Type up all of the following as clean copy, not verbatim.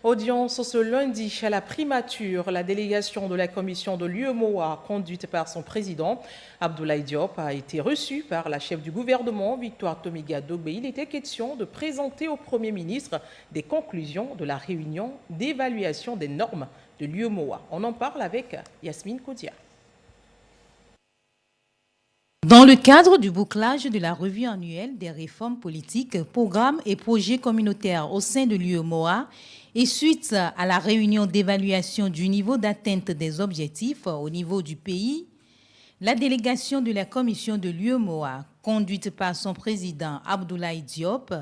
Audience ce lundi à la primature. La délégation de la commission de l'UEMOA, conduite par son président, Abdoulaye Diop, a été reçue par la chef du gouvernement, Victoire Tomiga-Dogbé. Il était question de présenter au Premier ministre des conclusions de la réunion d'évaluation des normes de l'UEMOA. On en parle avec Yasmine Koudia. Dans le cadre du bouclage de la revue annuelle des réformes politiques, programmes et projets communautaires au sein de l'UEMOA et suite à la réunion d'évaluation du niveau d'atteinte des objectifs au niveau du pays, la délégation de la commission de l'UEMOA, conduite par son président Abdoulaye Diop,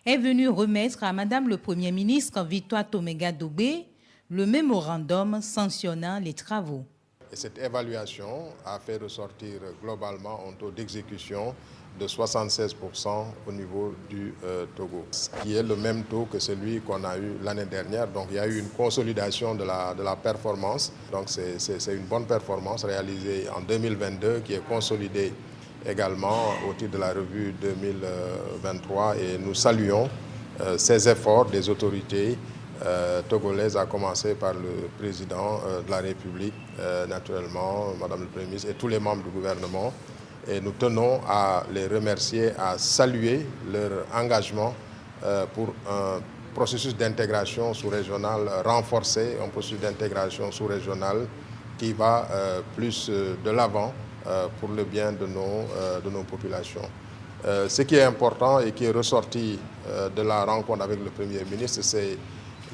est venue remettre à Madame le Premier ministre Victoire Tomiga-Dogbé le mémorandum sanctionnant les travaux. Et cette évaluation a fait ressortir globalement un taux d'exécution de 76% au niveau du Togo, ce qui est le même taux que celui qu'on a eu l'année dernière. Donc il y a eu une consolidation de la performance. Donc c'est une bonne performance réalisée en 2022 qui est consolidée également au titre de la revue 2023 et nous saluons ces efforts des autorités togolaise, à commencer par le président de la République, naturellement, Madame le Premier ministre et tous les membres du gouvernement. Et nous tenons à les remercier, à saluer leur engagement pour un processus d'intégration sous-régionale renforcé, un processus d'intégration sous-régionale qui va plus de l'avant pour le bien de nos populations. Ce qui est important et qui est ressorti de la rencontre avec le Premier ministre, c'est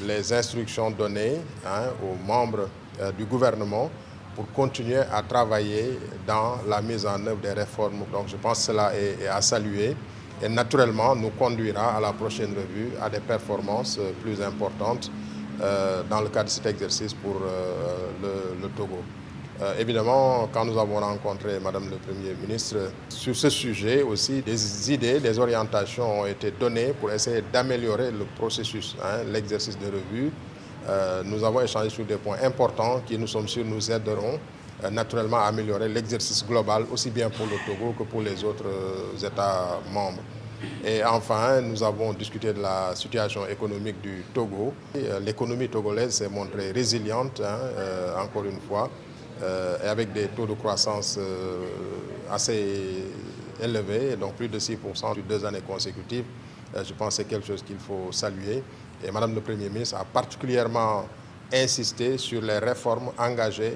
les instructions données aux membres du gouvernement pour continuer à travailler dans la mise en œuvre des réformes. Donc je pense que cela est à saluer et naturellement nous conduira à la prochaine revue à des performances plus importantes dans le cadre de cet exercice pour le Togo. Évidemment, quand nous avons rencontré Madame le Premier ministre, sur ce sujet aussi, des idées, des orientations ont été données pour essayer d'améliorer le processus, l'exercice de revue. Nous avons échangé sur des points importants qui, nous sommes sûrs, nous aideront naturellement à améliorer l'exercice global, aussi bien pour le Togo que pour les autres États membres. Et enfin, nous avons discuté de la situation économique du Togo. L'économie togolaise s'est montrée résiliente, encore une fois, et avec des taux de croissance assez élevés, donc plus de 6% sur 2 années consécutives. Je pense que c'est quelque chose qu'il faut saluer. Et Madame le Premier ministre a particulièrement insisté sur les réformes engagées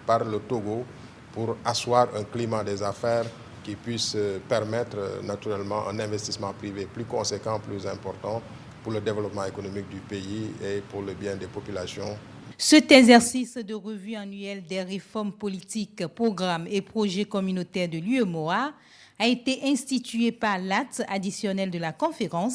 par le Togo pour asseoir un climat des affaires qui puisse permettre naturellement un investissement privé plus conséquent, plus important pour le développement économique du pays et pour le bien des populations. Cet exercice de revue annuelle des réformes politiques, programmes et projets communautaires de l'UEMOA a été institué par l'acte additionnel de la conférence